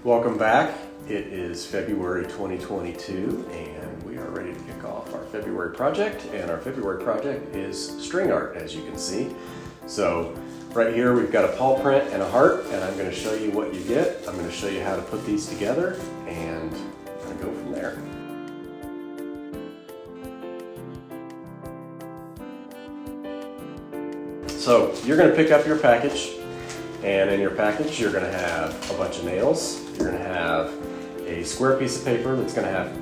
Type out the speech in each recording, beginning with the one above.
Welcome back. It is February 2022 and we are ready to kick off our February project, and our February project is string art, as you can see. So right here we've got a paw print and a heart, and I'm going to show you what you get. I'm going to show you how to put these together and I'm going to go from there. So you're going to pick up your package, and in your package you're going to have a bunch of nails. You're going to have a square piece of paper that's going to have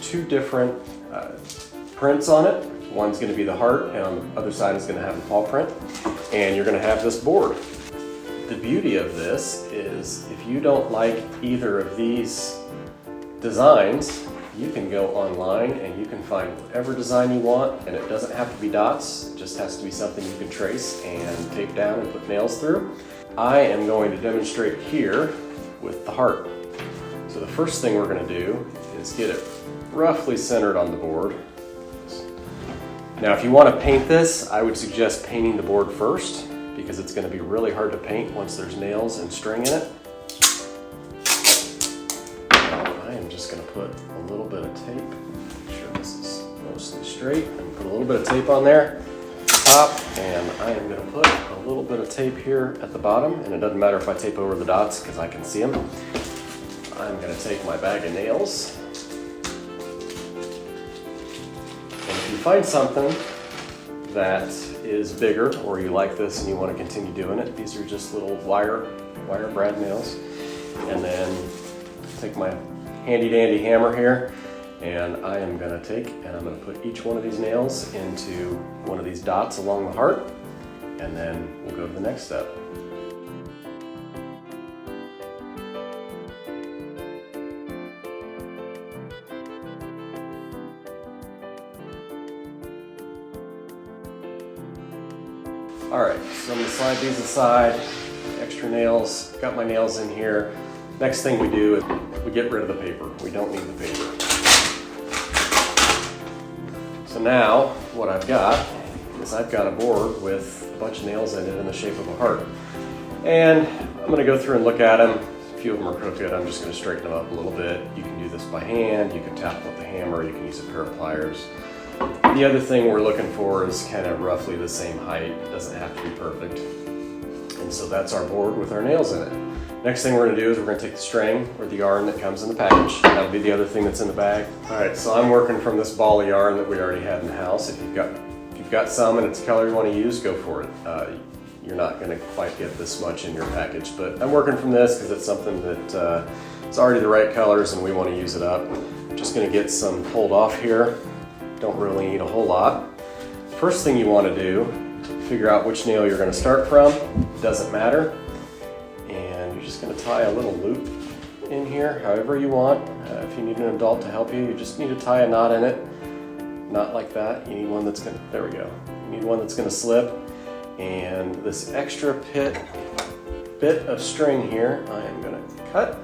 two different prints on it. One's going to be the heart, and on the other side is going to have the paw print. And you're going to have this board. The beauty of this is if you don't like either of these designs, you can go online and you can find whatever design you want, and it doesn't have to be dots. It just has to be something you can trace and tape down and put nails through. I am going to demonstrate here with the heart. So the first thing we're going to do is get it roughly centered on the board. Now if you want to paint this, I would suggest painting the board first, because it's going to be really hard to paint once there's nails and string in it. I am just going to put a little bit of tape, make sure this is mostly straight, and put a little bit of tape on there, top, and I am going to put a little bit of tape here at the bottom, and it doesn't matter if I tape over the dots because I can see them. I'm going to take my bag of nails, and if you find something that is bigger, or you like this and you want to continue doing it, these are just little wire brad nails. And then take my handy dandy hammer here, and I am going to take and I'm going to put each one of these nails into one of these dots along the heart, and then we'll go to the next step. Alright, so I'm going to slide these aside, extra nails, got my nails in here. Next thing we do is we get rid of the paper. We don't need the paper. So now what I've got is I've got a board with a bunch of nails in it in the shape of a heart. And I'm going to go through and look at them. A few of them are crooked. I'm just going to straighten them up a little bit. You can do this by hand, you can tap with the hammer, you can use a pair of pliers. The other thing we're looking for is kind of roughly the same height. It doesn't have to be perfect. And so that's our board with our nails in it. Next thing we're going to do is we're going to take the string or the yarn that comes in the package. That'll be the other thing that's in the bag. Alright, so I'm working from this ball of yarn that we already had in the house. If you've got some and it's a color you want to use, go for it. You're not going to quite get this much in your package, but I'm working from this because it's something that it's already the right colors and we want to use it up. I'm just going to get some pulled off here. Don't really need a whole lot. First thing you want to do, figure out which nail you're going to start from. It doesn't matter. And you're just going to tie a little loop in here, however you want. If you need an adult to help you, you just need to tie a knot in it. Not like that. You need one that's going to, there we go. You need one that's going to slip. And this extra bit of string here, I am going to cut.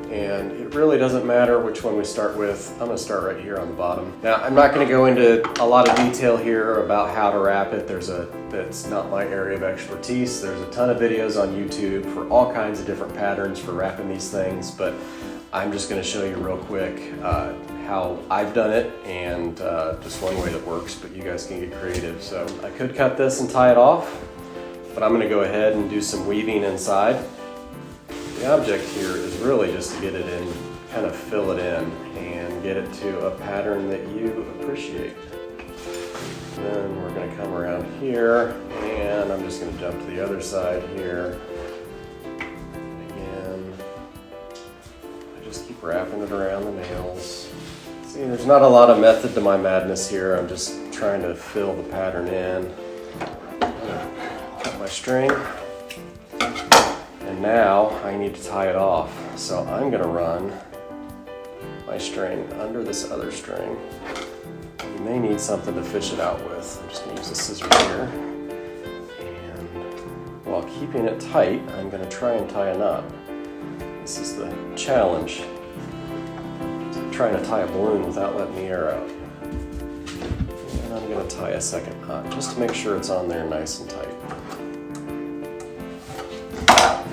And it really doesn't matter which one we start with. I'm going to start right here on the bottom. Now, I'm not going to go into a lot of detail here about how to wrap it. That's not my area of expertise. There's a ton of videos on YouTube for all kinds of different patterns for wrapping these things, but I'm just going to show you real quick how I've done it, and just one way that works, but you guys can get creative. So I could cut this and tie it off, but I'm going to go ahead and do some weaving inside. The object here is really just to get it in, kind of fill it in and get it to a pattern that you appreciate. Then we're going to come around here, and I'm just going to jump to the other side here. Again, I just keep wrapping it around the nails. See, there's not a lot of method to my madness here. I'm just trying to fill the pattern in. I'm going to cut my string. And now I need to tie it off. So I'm going to run my string under this other string. You may need something to fish it out with. I'm just going to use a scissors here. And while keeping it tight, I'm going to try and tie a knot. This is the challenge. I'm trying to tie a balloon without letting the air out. And I'm going to tie a second knot just to make sure it's on there nice and tight.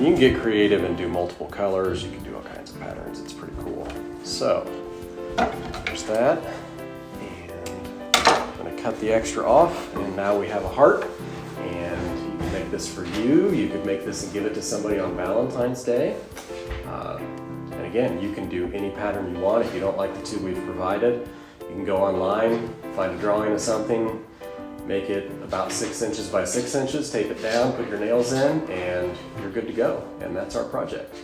You can get creative and do multiple colors. You can do all kinds of patterns. It's pretty cool. So there's that. And I'm gonna cut the extra off, and now we have a heart. And you can make this for you. You could make this and give it to somebody on Valentine's Day. And again, you can do any pattern you want. If you don't like the two we've provided, you can go online, find a drawing of something, make it about 6 inches by 6 inches, tape it down, put your nails in, and you're good to go. And that's our project.